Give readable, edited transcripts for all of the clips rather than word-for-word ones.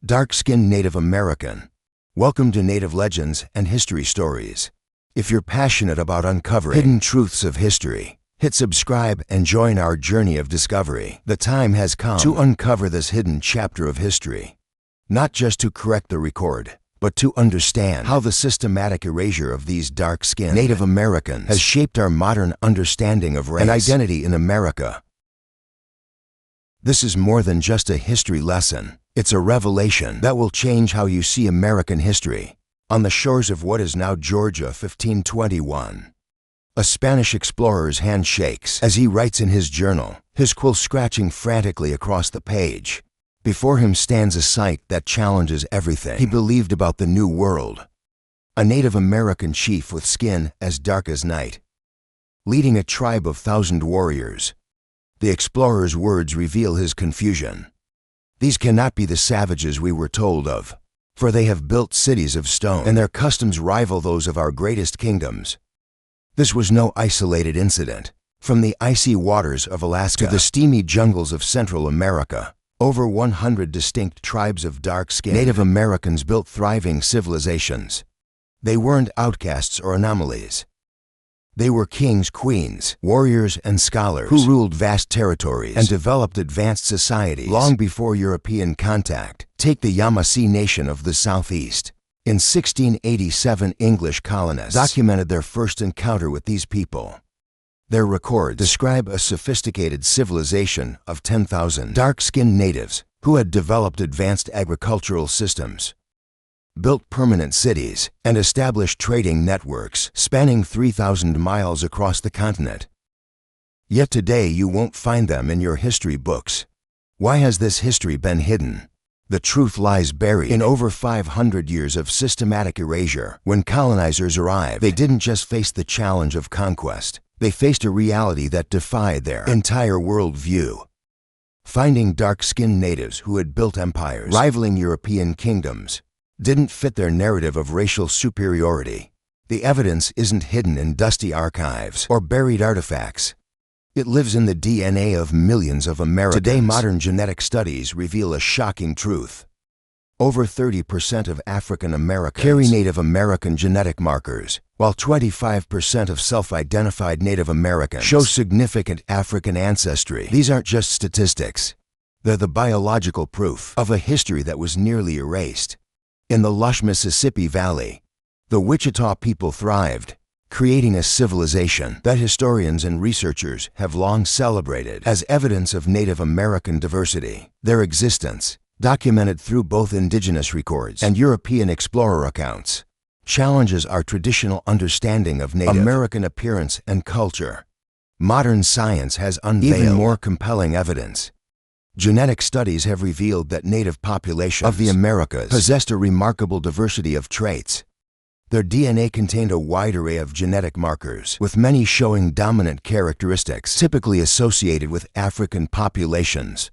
Dark-skinned Native American. Welcome to Native Legends and History Stories. If you're passionate about uncovering hidden truths of history, hit subscribe and join our journey of discovery. The time has come to uncover this hidden chapter of history, not just to correct the record, but to understand how the systematic erasure of these dark-skinned Native Americans has shaped our modern understanding of race and identity in America. This is more than just a history lesson. It's a revelation that will change how you see American history. On the shores of what is now Georgia, 1521. A Spanish explorer's hand shakes as he writes in his journal, his quill scratching frantically across the page. Before him stands a sight that challenges everything he believed about the New World. A Native American chief with skin as dark as night, leading a tribe of 1,000 warriors. The explorer's words reveal his confusion. These cannot be the savages we were told of, for they have built cities of stone, and their customs rival those of our greatest kingdoms. This was no isolated incident. From the icy waters of Alaska to the steamy jungles of Central America, over 100 distinct tribes of dark-skinned Native Americans built thriving civilizations. They weren't outcasts or anomalies. They were kings, queens, warriors, and scholars who ruled vast territories and developed advanced societies long before European contact. Take the Yamasee nation of the Southeast. In 1687, English colonists documented their first encounter with these people. Their records describe a sophisticated civilization of 10,000 dark-skinned natives who had developed advanced agricultural systems, built permanent cities, and established trading networks spanning 3,000 miles across the continent. Yet today you won't find them in your history books. Why has this history been hidden? The truth lies buried in over 500 years of systematic erasure. When colonizers arrived, they didn't just face the challenge of conquest. They faced a reality that defied their entire worldview. Finding dark-skinned natives who had built empires rivaling European kingdoms didn't fit their narrative of racial superiority. The evidence isn't hidden in dusty archives or buried artifacts. It lives in the DNA of millions of Americans. Today, modern genetic studies reveal a shocking truth. Over 30% of African Americans carry Native American genetic markers, while 25% of self-identified Native Americans show significant African ancestry. These aren't just statistics. They're the biological proof of a history that was nearly erased. In the lush Mississippi Valley, the Wichita people thrived, creating a civilization that historians and researchers have long celebrated as evidence of Native American diversity. Their existence, documented through both indigenous records and European explorer accounts, challenges our traditional understanding of Native American appearance and culture. Modern science has unveiled even more compelling evidence. Genetic studies have revealed that Native populations of the Americas possessed a remarkable diversity of traits. Their DNA contained a wide array of genetic markers, with many showing dominant characteristics typically associated with African populations.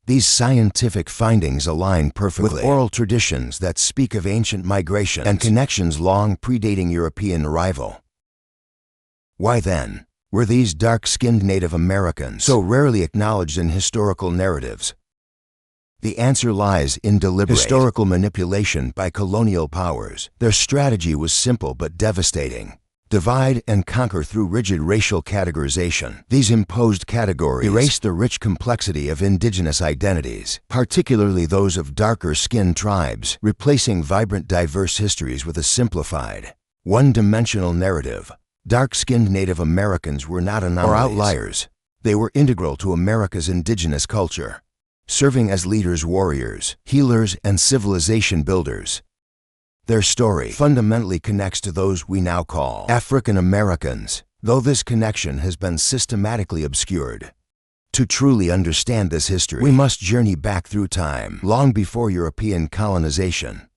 These scientific findings align perfectly with oral traditions that speak of ancient migration and connections long predating European arrival. Why then were these dark-skinned Native Americans so rarely acknowledged in historical narratives? The answer lies in deliberate historical manipulation by colonial powers. Their strategy was simple but devastating. Divide and conquer through rigid racial categorization. These imposed categories erased the rich complexity of indigenous identities, particularly those of darker-skinned tribes, replacing vibrant, diverse histories with a simplified, one-dimensional narrative. Dark-skinned Native Americans were not anomalies or outliers. They were integral to America's indigenous culture, serving as leaders, warriors, healers, and civilization builders. Their story fundamentally connects to those we now call African Americans, though this connection has been systematically obscured. To truly understand this history, we must journey back through time, long before European colonization.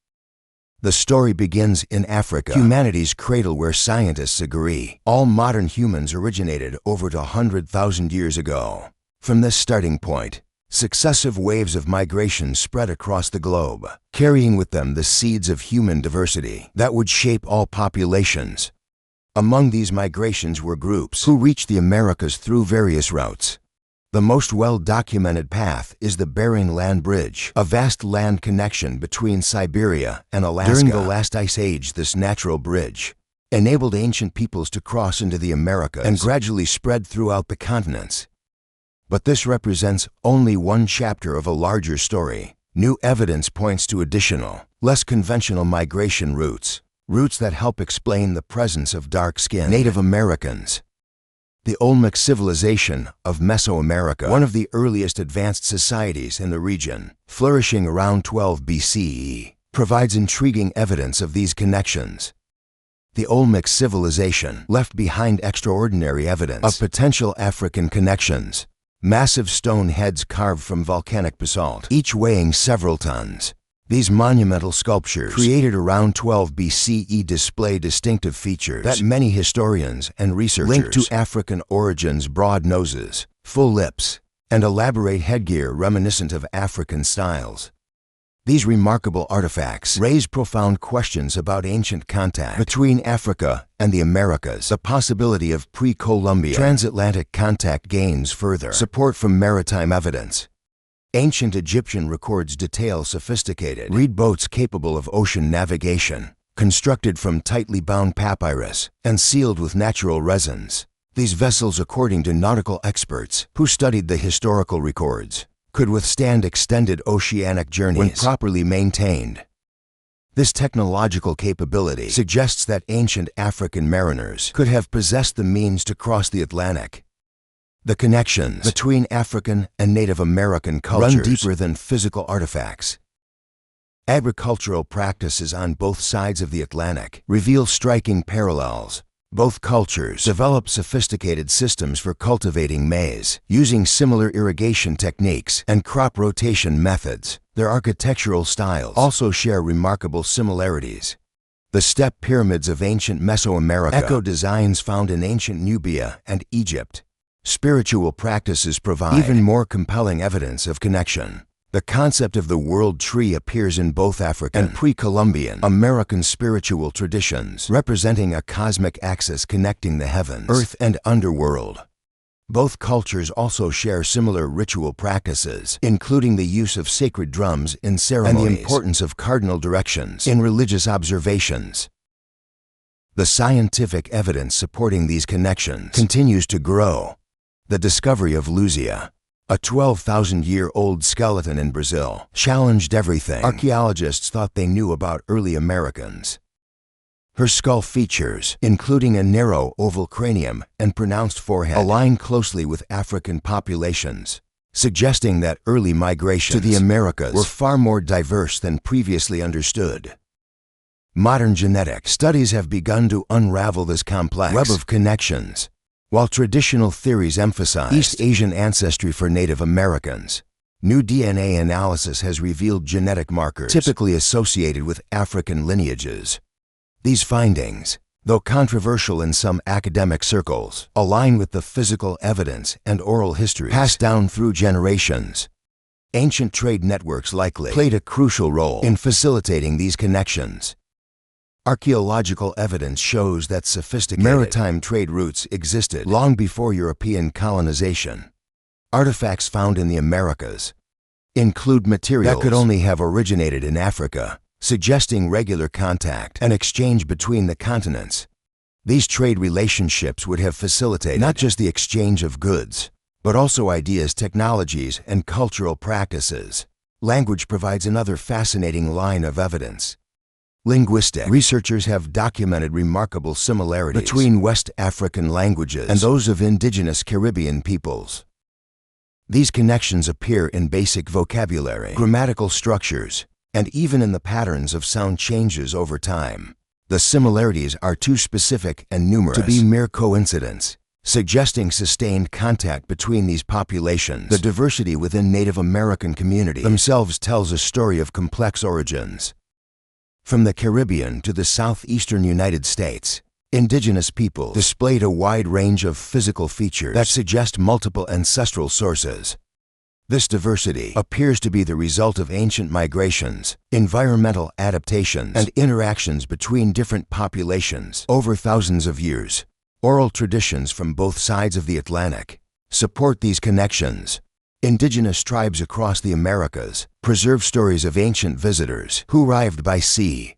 The story begins in Africa, humanity's cradle, where scientists agree all modern humans originated over 100,000 years ago. From this starting point, successive waves of migration spread across the globe, carrying with them the seeds of human diversity that would shape all populations. Among these migrations were groups who reached the Americas through various routes. The most well-documented path is the Bering Land Bridge, a vast land connection between Siberia and Alaska. During the last ice age, this natural bridge enabled ancient peoples to cross into the Americas and gradually spread throughout the continents. But this represents only one chapter of a larger story. New evidence points to additional, less conventional migration routes that help explain the presence of dark-skinned Native Americans. The Olmec civilization of Mesoamerica, one of the earliest advanced societies in the region, flourishing around 12 BCE, provides intriguing evidence of these connections. The Olmec civilization left behind extraordinary evidence of potential African connections. Massive stone heads carved from volcanic basalt, each weighing several tons. These monumental sculptures, created around 12 BCE, display distinctive features that many historians and researchers link to African origins: broad noses, full lips, and elaborate headgear reminiscent of African styles. These remarkable artifacts raise profound questions about ancient contact between Africa and the Americas. The possibility of pre-Columbian transatlantic contact gains further support from maritime evidence. Ancient Egyptian records detail sophisticated reed boats capable of ocean navigation, constructed from tightly bound papyrus and sealed with natural resins. These vessels, according to nautical experts who studied the historical records, could withstand extended oceanic journeys when properly maintained. This technological capability suggests that ancient African mariners could have possessed the means to cross the Atlantic. The connections between African and Native American cultures run deeper than physical artifacts. Agricultural practices on both sides of the Atlantic reveal striking parallels. Both cultures developed sophisticated systems for cultivating maize, using similar irrigation techniques and crop rotation methods. Their architectural styles also share remarkable similarities. The step pyramids of ancient Mesoamerica echo designs found in ancient Nubia and Egypt. Spiritual practices provide even more compelling evidence of connection. The concept of the world tree appears in both African and pre-Columbian American spiritual traditions, representing a cosmic axis connecting the heavens, earth, and underworld. Both cultures also share similar ritual practices, including the use of sacred drums in ceremonies and the importance of cardinal directions in religious observations. The scientific evidence supporting these connections continues to grow. The discovery of Luzia, a 12,000-year-old skeleton in Brazil, challenged everything archaeologists thought they knew about early Americans. Her skull features, including a narrow oval cranium and pronounced forehead, align closely with African populations, suggesting that early migrations to the Americas were far more diverse than previously understood. Modern genetic studies have begun to unravel this complex web of connections. While traditional theories emphasize East Asian ancestry for Native Americans, new DNA analysis has revealed genetic markers typically associated with African lineages. These findings, though controversial in some academic circles, align with the physical evidence and oral history passed down through generations. Ancient trade networks likely played a crucial role in facilitating these connections. Archaeological evidence shows that sophisticated maritime trade routes existed long before European colonization. Artifacts found in the Americas include materials that could only have originated in Africa, suggesting regular contact and exchange between the continents. These trade relationships would have facilitated not just the exchange of goods, but also ideas, technologies, and cultural practices. Language provides another fascinating line of evidence. Linguistic researchers have documented remarkable similarities between West African languages and those of indigenous Caribbean peoples. These connections appear in basic vocabulary, grammatical structures, and even in the patterns of sound changes over time. The similarities are too specific and numerous to be mere coincidence, suggesting sustained contact between these populations. The diversity within Native American communities themselves tells a story of complex origins. From the Caribbean to the southeastern United States, indigenous peoples displayed a wide range of physical features that suggest multiple ancestral sources. This diversity appears to be the result of ancient migrations, environmental adaptations, and interactions between different populations over thousands of years. Oral traditions from both sides of the Atlantic Support these connections. Indigenous tribes across the Americas preserve stories of ancient visitors who arrived by sea,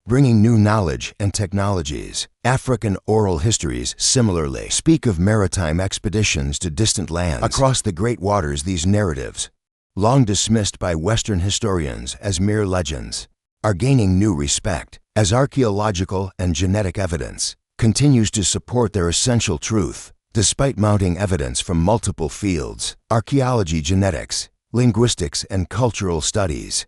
bringing new knowledge and technologies. African oral histories similarly speak of maritime expeditions to distant lands across the great waters. These narratives, long dismissed by Western historians as mere legends, are gaining new respect as archaeological and genetic evidence continues to support their essential truth. Despite mounting evidence from multiple fields, archaeology, genetics, linguistics, and cultural studies,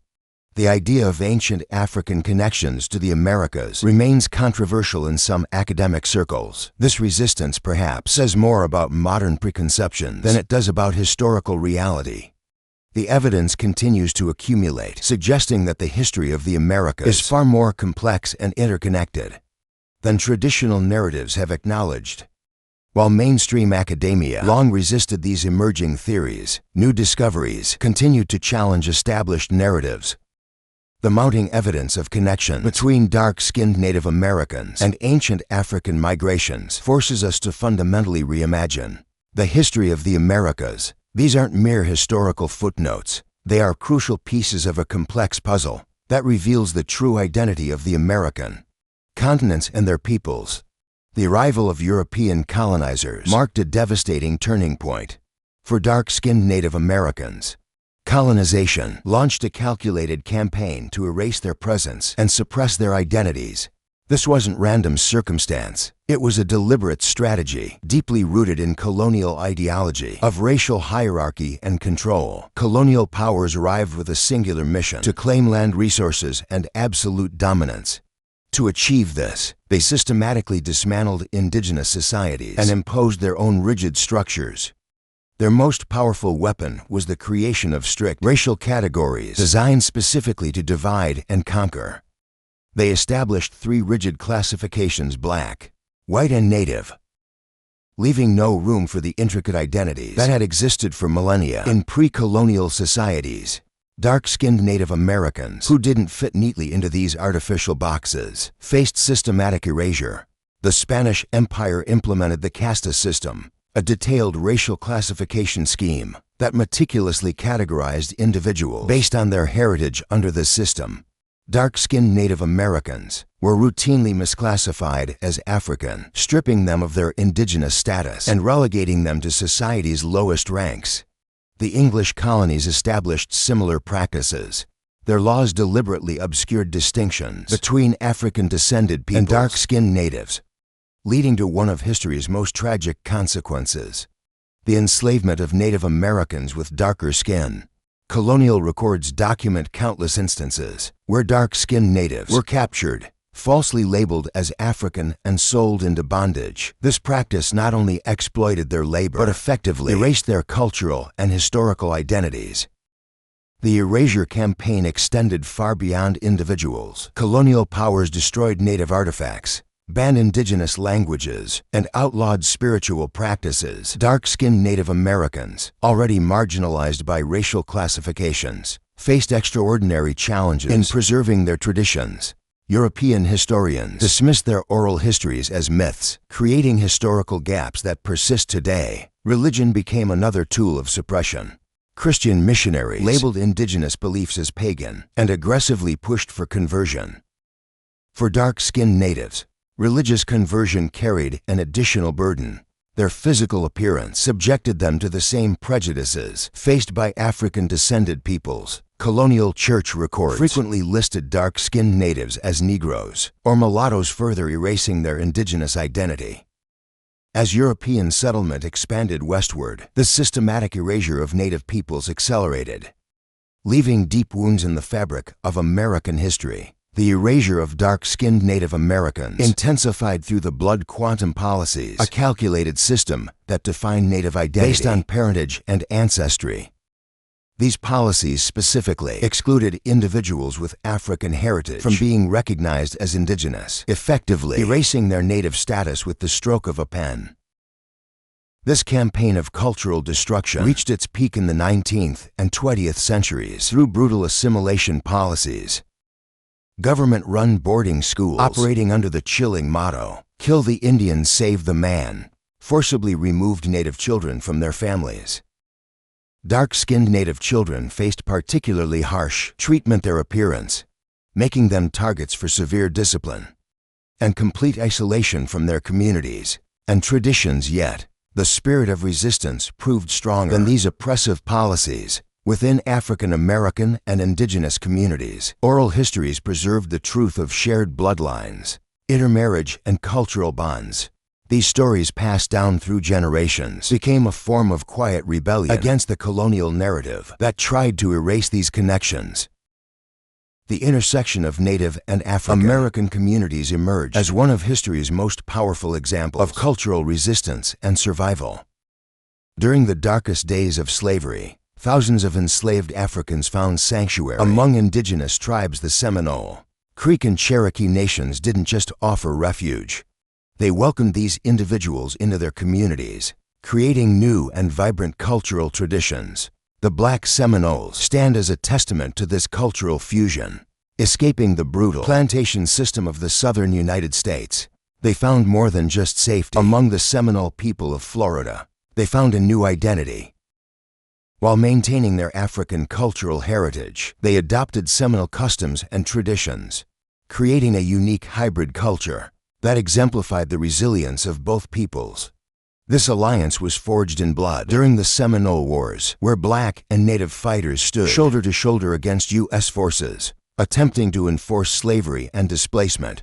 the idea of ancient African connections to the Americas remains controversial in some academic circles. This resistance perhaps says more about modern preconceptions than it does about historical reality. The evidence continues to accumulate, suggesting that the history of the Americas is far more complex and interconnected than traditional narratives have acknowledged. While mainstream academia long resisted these emerging theories, new discoveries continue to challenge established narratives. The mounting evidence of connection between dark-skinned Native Americans and ancient African migrations forces us to fundamentally reimagine the history of the Americas. These aren't mere historical footnotes. They are crucial pieces of a complex puzzle that reveals the true identity of the American continents and their peoples. The arrival of European colonizers marked a devastating turning point for dark-skinned Native Americans. Colonization launched a calculated campaign to erase their presence and suppress their identities. This wasn't random circumstance. It was a deliberate strategy, deeply rooted in colonial ideology of racial hierarchy and control. Colonial powers arrived with a singular mission: to claim land resources and absolute dominance. To achieve this, they systematically dismantled indigenous societies and imposed their own rigid structures. Their most powerful weapon was the creation of strict racial categories designed specifically to divide and conquer. They established 3 rigid classifications: black, white, and native, leaving no room for the intricate identities that had existed for millennia in pre-colonial societies. Dark-skinned Native Americans who didn't fit neatly into these artificial boxes faced systematic erasure. The Spanish Empire implemented the casta system, a detailed racial classification scheme that meticulously categorized individuals based on their heritage. Under the system, dark-skinned Native Americans were routinely misclassified as African, stripping them of their indigenous status and relegating them to society's lowest ranks. The English colonies established similar practices. Their laws deliberately obscured distinctions between African-descended peoples and dark-skinned natives, leading to one of history's most tragic consequences: the enslavement of Native Americans with darker skin. Colonial records document countless instances where dark-skinned natives were captured, falsely labeled as African, and sold into bondage. This practice not only exploited their labor, but effectively erased their cultural and historical identities. The erasure campaign extended far beyond individuals. Colonial powers destroyed native artifacts, banned indigenous languages, and outlawed spiritual practices. Dark-skinned Native Americans, already marginalized by racial classifications, faced extraordinary challenges in preserving their traditions. European historians dismissed their oral histories as myths, creating historical gaps that persist today. Religion became another tool of suppression. Christian missionaries labeled indigenous beliefs as pagan and aggressively pushed for conversion. For dark-skinned natives, religious conversion carried an additional burden. Their physical appearance subjected them to the same prejudices faced by African-descended peoples. Colonial church records frequently listed dark-skinned natives as Negroes or mulattoes, further erasing their indigenous identity. As European settlement expanded westward, the systematic erasure of native peoples accelerated, leaving deep wounds in the fabric of American history. The erasure of dark-skinned Native Americans intensified through the blood quantum policies, a calculated system that defined Native identity based on parentage and ancestry. These policies specifically excluded individuals with African heritage from being recognized as indigenous, effectively erasing their native status with the stroke of a pen. This campaign of cultural destruction reached its peak in the 19th and 20th centuries through brutal assimilation policies. Government-run boarding schools operating under the chilling motto, "Kill the Indian, save the man," forcibly removed Native children from their families. Dark-skinned Native children faced particularly harsh treatment, their appearance, making them targets for severe discipline and complete isolation from their communities and traditions. Yet, the spirit of resistance proved stronger than these oppressive policies. Within African American and indigenous communities, oral histories preserved the truth of shared bloodlines, intermarriage, and cultural bonds. These stories, passed down through generations, became a form of quiet rebellion against the colonial narrative that tried to erase these connections. The intersection of Native and African American communities emerged as one of history's most powerful examples of cultural resistance and survival. During the darkest days of slavery, thousands of enslaved Africans found sanctuary among indigenous tribes. The Seminole, Creek, and Cherokee nations didn't just offer refuge. They welcomed these individuals into their communities, creating new and vibrant cultural traditions. The Black Seminoles stand as a testament to this cultural fusion. Escaping the brutal plantation system of the southern United States, they found more than just safety. Among the Seminole people of Florida, they found a new identity. While maintaining their African cultural heritage, they adopted Seminole customs and traditions, creating a unique hybrid culture that exemplified the resilience of both peoples. This alliance was forged in blood during the Seminole Wars, where Black and Native fighters stood shoulder to shoulder against U.S. forces, attempting to enforce slavery and displacement.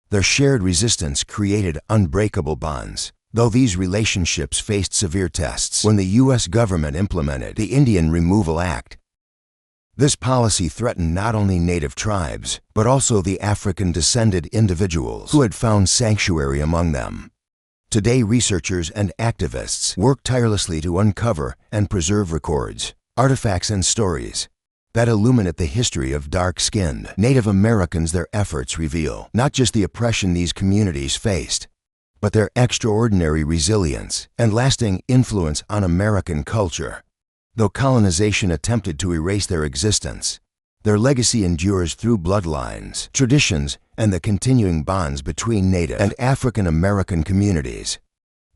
Their shared resistance created unbreakable bonds, though these relationships faced severe tests when the U.S. government implemented the Indian Removal Act. This policy threatened not only Native tribes, but also the African-descended individuals who had found sanctuary among them. Today, researchers and activists work tirelessly to uncover and preserve records, artifacts, and stories that illuminate the history of dark-skinned Native Americans. Their efforts reveal not just the oppression these communities faced, but their extraordinary resilience and lasting influence on American culture. Though colonization attempted to erase their existence, their legacy endures through bloodlines, traditions, and the continuing bonds between Native and African American communities.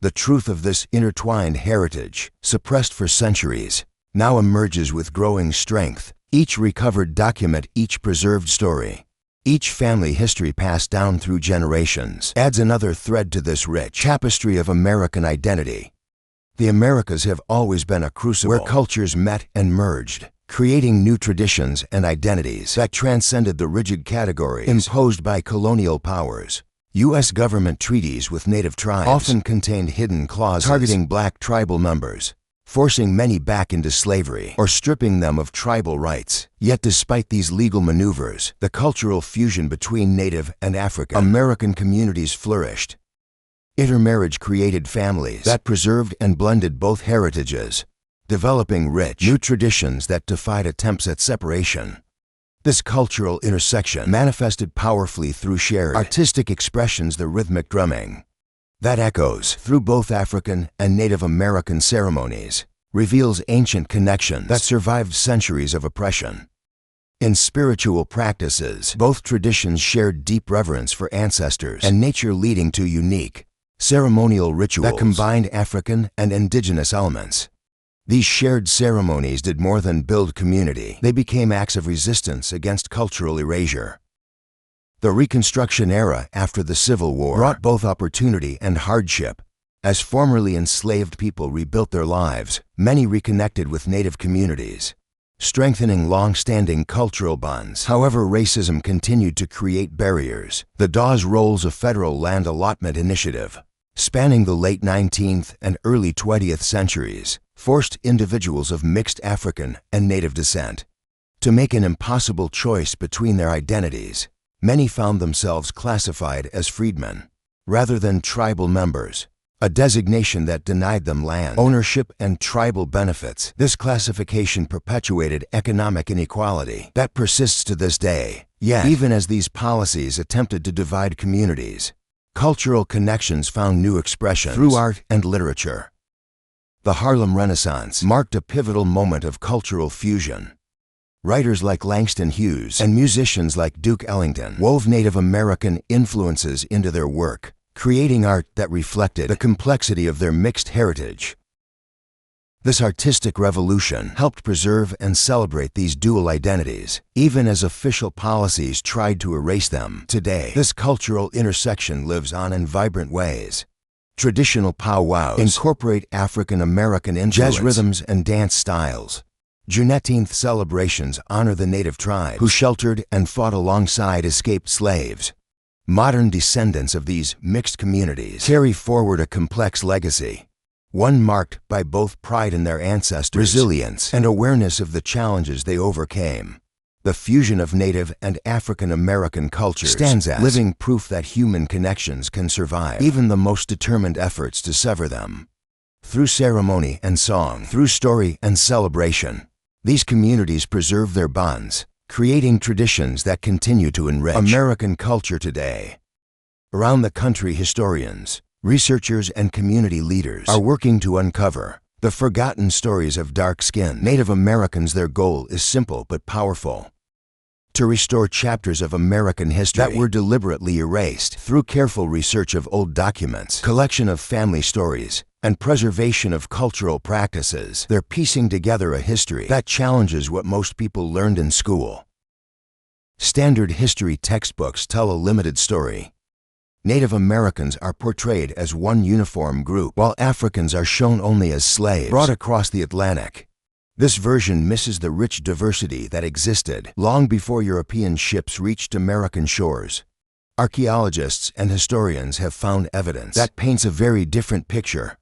The truth of this intertwined heritage, suppressed for centuries, now emerges with growing strength. Each recovered document, each preserved story, each family history passed down through generations adds another thread to this rich tapestry of American identity. The Americas have always been a crucible where cultures met and merged, creating new traditions and identities that transcended the rigid categories imposed by colonial powers. U.S. government treaties with Native tribes often contained hidden clauses targeting Black tribal members, forcing many back into slavery or stripping them of tribal rights. Yet despite these legal maneuvers, the cultural fusion between Native and African American communities flourished. Intermarriage created families that preserved and blended both heritages, developing rich new traditions that defied attempts at separation. This cultural intersection manifested powerfully through shared artistic expressions, the rhythmic drumming that echoes through both African and Native American ceremonies, reveals ancient connections that survived centuries of oppression. In spiritual practices, both traditions shared deep reverence for ancestors and nature, leading to unique ceremonial rituals that combined African and indigenous elements. These shared ceremonies did more than build community. They became acts of resistance against cultural erasure. The Reconstruction era after the Civil War brought both opportunity and hardship. As formerly enslaved people rebuilt their lives, many reconnected with Native communities, strengthening long-standing cultural bonds. However, racism continued to create barriers. The Dawes Rolls, a federal land allotment initiative spanning the late 19th and early 20th centuries, forced individuals of mixed African and Native descent to make an impossible choice between their identities. Many found themselves classified as freedmen rather than tribal members, a designation that denied them land ownership and tribal benefits. This classification perpetuated economic inequality that persists to this day. Yet, even as these policies attempted to divide communities, cultural connections found new expression through art and literature. The Harlem Renaissance marked a pivotal moment of cultural fusion. Writers like Langston Hughes and musicians like Duke Ellington wove Native American influences into their work, creating art that reflected the complexity of their mixed heritage. This artistic revolution helped preserve and celebrate these dual identities, even as official policies tried to erase them. Today, this cultural intersection lives on in vibrant ways. Traditional powwows incorporate African American influence, jazz rhythms, and dance styles. Juneteenth celebrations honor the native tribes who sheltered and fought alongside escaped slaves. Modern descendants of these mixed communities carry forward a complex legacy, one marked by both pride in their ancestors, resilience, and awareness of the challenges they overcame. The fusion of Native and African American cultures stands as living proof that human connections can survive even the most determined efforts to sever them. Through ceremony and song, through story and celebration, these communities preserve their bonds, creating traditions that continue to enrich American culture today. Around the country, historians, researchers, and community leaders are working to uncover the forgotten stories of dark-skinned Native Americans. Their goal is simple but powerful: to restore chapters of American history that were deliberately erased. Through careful research of old documents, collection of family stories, and preservation of cultural practices, they're piecing together a history that challenges what most people learned in school. Standard history textbooks tell a limited story. Native Americans are portrayed as one uniform group, while Africans are shown only as slaves brought across the Atlantic. This version misses the rich diversity that existed long before European ships reached American shores. Archaeologists and historians have found evidence that paints a very different picture.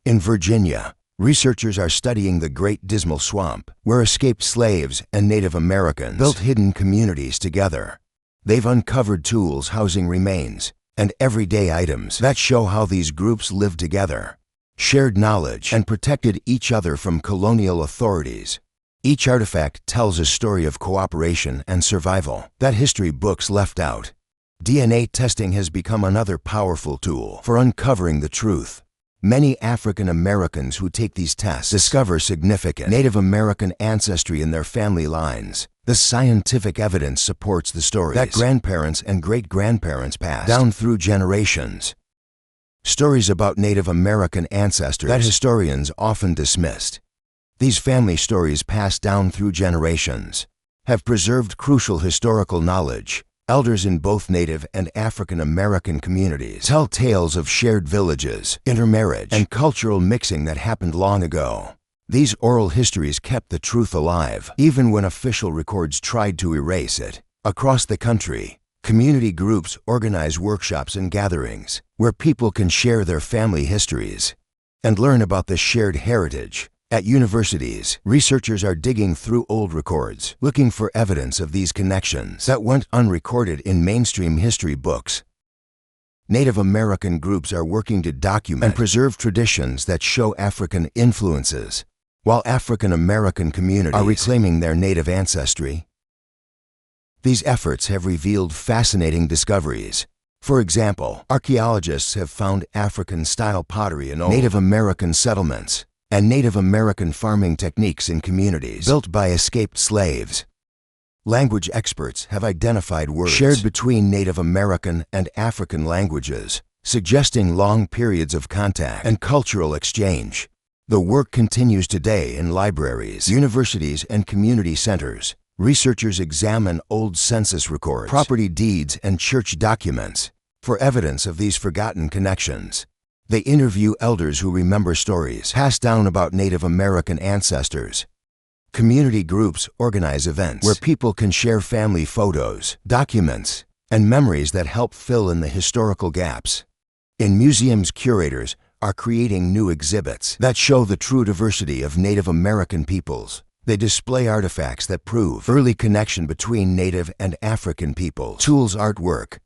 In Virginia, researchers are studying the Great Dismal Swamp, where escaped slaves and Native Americans built hidden communities together. They've uncovered tools, housing remains, and everyday items that show how these groups lived together, shared knowledge, and protected each other from colonial authorities. Each artifact tells a story of cooperation and survival that history books left out. DNA testing has become another powerful tool for uncovering the truth. Many African Americans who take these tests discover significant Native American ancestry in their family lines. The scientific evidence supports the stories that grandparents and great-grandparents passed down through generations. Stories about Native American ancestors that historians often dismissed. These family stories passed down through generations have preserved crucial historical knowledge. Elders in both Native and African American communities tell tales of shared villages, intermarriage, and cultural mixing that happened long ago. These oral histories kept the truth alive, even when official records tried to erase it. Across the country, community groups organize workshops and gatherings where people can share their family histories and learn about the shared heritage. At universities, researchers are digging through old records, looking for evidence of these connections that went unrecorded in mainstream history books. Native American groups are working to document and preserve traditions that show African influences, while African American communities are reclaiming their Native ancestry. These efforts have revealed fascinating discoveries. For example, archaeologists have found African-style pottery in old Native American settlements and Native American farming techniques in communities built by escaped slaves. Language experts have identified words shared between Native American and African languages, suggesting long periods of contact and cultural exchange. The work continues today in libraries, universities, and community centers. Researchers examine old census records, property deeds, and church documents for evidence of these forgotten connections. They interview elders who remember stories passed down about Native American ancestors. Community groups organize events where people can share family photos, documents, and memories that help fill in the historical gaps. In museums, curators are creating new exhibits that show the true diversity of Native American peoples. They display artifacts that prove early connection between Native and African people, tools, artwork,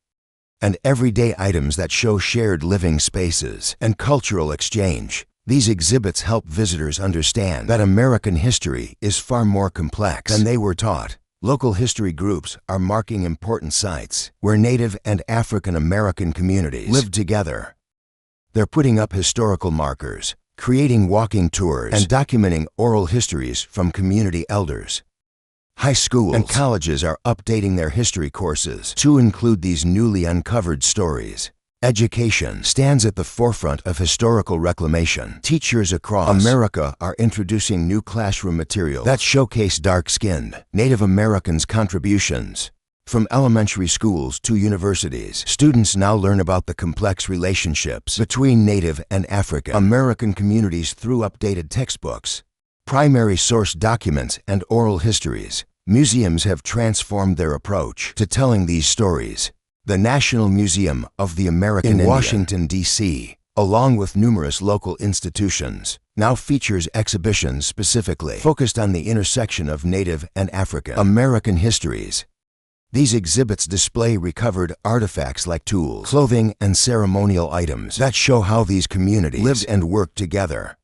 and everyday items that show shared living spaces and cultural exchange. These exhibits help visitors understand that American history is far more complex than they were taught. Local history groups are marking important sites where Native and African American communities lived together. They're putting up historical markers, creating walking tours, and documenting oral histories from community elders. High schools and colleges are updating their history courses to include these newly uncovered stories. Education stands at the forefront of historical reclamation. Teachers across America are introducing new classroom materials that showcase dark-skinned Native Americans' contributions. From elementary schools to universities, students now learn about the complex relationships between Native and African American communities through updated textbooks, primary source documents, and oral histories. Museums have transformed their approach to telling these stories. The National Museum of the American Indian in Washington, D.C., along with numerous local institutions, now features exhibitions specifically focused on the intersection of Native and African American histories. These exhibits display recovered artifacts like tools, clothing, and ceremonial items that show how these communities lived and worked together.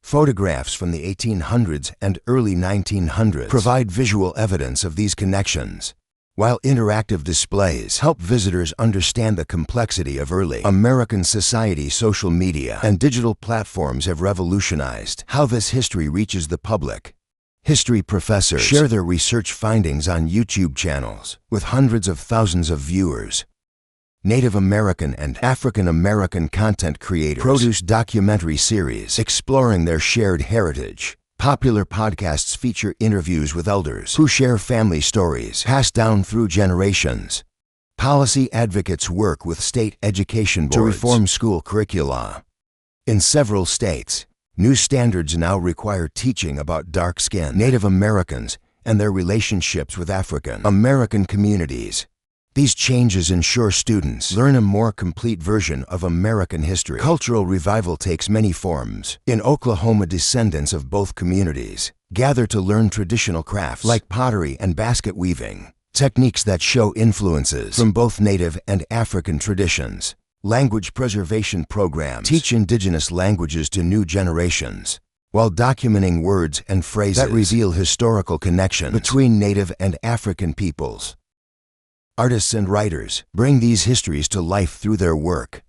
Photographs from the 1800s and early 1900s provide visual evidence of these connections, while interactive displays help visitors understand the complexity of early American society. Social media and digital platforms have revolutionized how this history reaches the public. History professors share their research findings on YouTube channels with hundreds of thousands of viewers. Native American and African American content creators produce documentary series exploring their shared heritage. Popular podcasts feature interviews with elders who share family stories passed down through generations. Policy advocates work with state education boards to reform school curricula. In several states, new standards now require teaching about dark-skinned Native Americans and their relationships with African American communities. These changes ensure students learn a more complete version of American history. Cultural revival takes many forms. In Oklahoma, descendants of both communities gather to learn traditional crafts like pottery and basket weaving, techniques that show influences from both Native and African traditions. Language preservation programs teach indigenous languages to new generations, while documenting words and phrases that reveal historical connections between Native and African peoples. Artists and writers bring these histories to life through their work.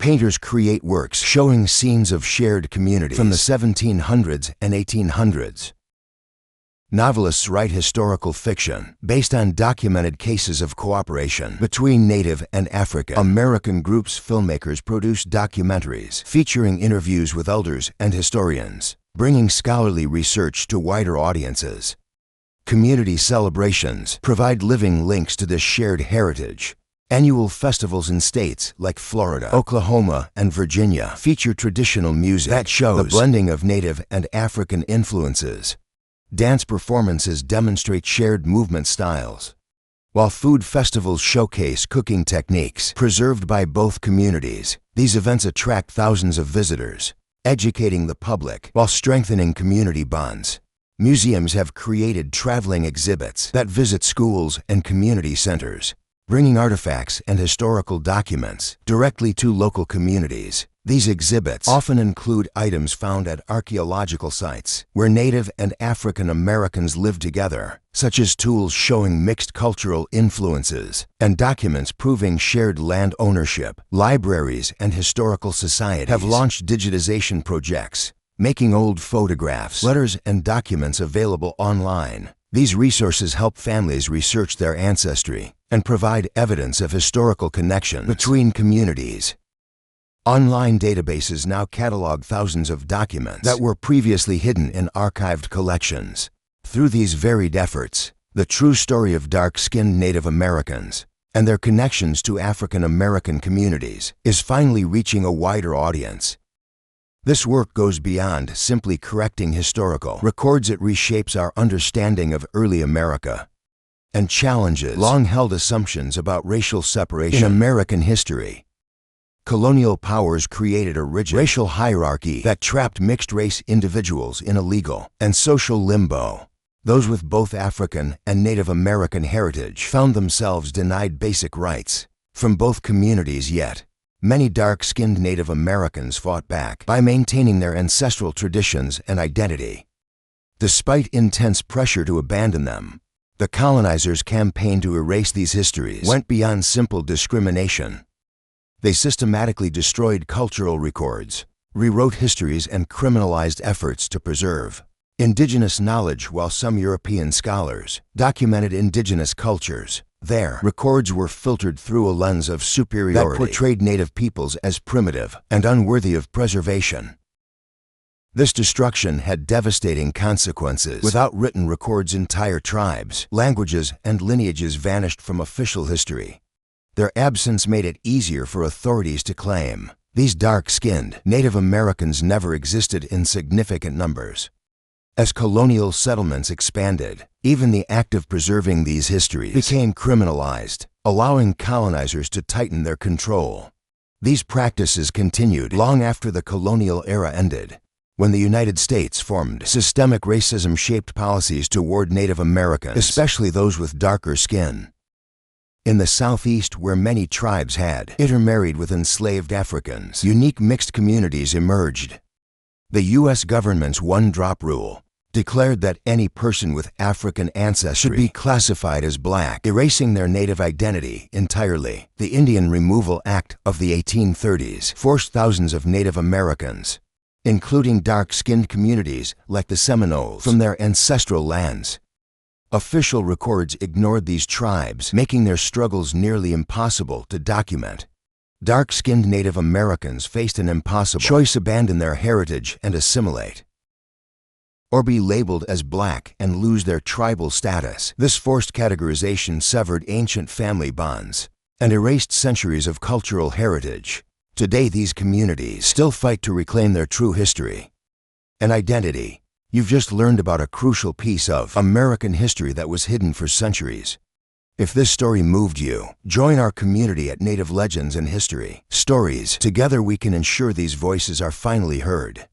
Painters create works showing scenes of shared communities from the 1700s and 1800s. Novelists write historical fiction based on documented cases of cooperation between Native and African American groups. Filmmakers produce documentaries featuring interviews with elders and historians, bringing scholarly research to wider audiences. Community celebrations provide living links to this shared heritage. Annual festivals in states like Florida, Oklahoma, and Virginia feature traditional music that shows the blending of Native and African influences. Dance performances demonstrate shared movement styles, while food festivals showcase cooking techniques preserved by both communities. These events attract thousands of visitors, educating the public while strengthening community bonds. Museums have created traveling exhibits that visit schools and community centers, bringing artifacts and historical documents directly to local communities. These exhibits often include items found at archaeological sites where Native and African Americans lived together, such as tools showing mixed cultural influences and documents proving shared land ownership. Libraries and historical societies have launched digitization projects, making old photographs, letters, and documents available online. These resources help families research their ancestry and provide evidence of historical connections between communities. Online databases now catalog thousands of documents that were previously hidden in archived collections. Through these varied efforts, the true story of dark-skinned Native Americans and their connections to African American communities is finally reaching a wider audience. This work goes beyond simply correcting historical records. It reshapes our understanding of early America and challenges long-held assumptions about racial separation in American history. Colonial powers created a rigid racial hierarchy that trapped mixed-race individuals in a legal and social limbo. Those with both African and Native American heritage found themselves denied basic rights from both communities, yet many dark-skinned Native Americans fought back by maintaining their ancestral traditions and identity. Despite intense pressure to abandon them, the colonizers' campaign to erase these histories went beyond simple discrimination. They systematically destroyed cultural records, rewrote histories, and criminalized efforts to preserve Indigenous knowledge. While some European scholars documented indigenous cultures, their records were filtered through a lens of superiority that portrayed native peoples as primitive and unworthy of preservation. This destruction had devastating consequences. Without written records, entire tribes, languages, and lineages vanished from official history. Their absence made it easier for authorities to claim these dark-skinned Native Americans never existed in significant numbers. As colonial settlements expanded, even the act of preserving these histories became criminalized, allowing colonizers to tighten their control. These practices continued long after the colonial era ended, when the United States formed systemic racism-shaped policies toward Native Americans, especially those with darker skin. In the Southeast, where many tribes had intermarried with enslaved Africans, unique mixed communities emerged. The U.S. government's one-drop rule declared that any person with African ancestry should be classified as black, erasing their native identity entirely. The Indian Removal Act of the 1830s forced thousands of Native Americans, including dark-skinned communities like the Seminoles, from their ancestral lands. Official records ignored these tribes, making their struggles nearly impossible to document. Dark-skinned Native Americans faced an impossible choice: abandon their heritage and assimilate, or be labeled as black and lose their tribal status. This forced categorization severed ancient family bonds and erased centuries of cultural heritage. Today, these communities still fight to reclaim their true history and identity. You've just learned about a crucial piece of American history that was hidden for centuries. If this story moved you, join our community at Native Legends and History Stories. Together we can ensure these voices are finally heard.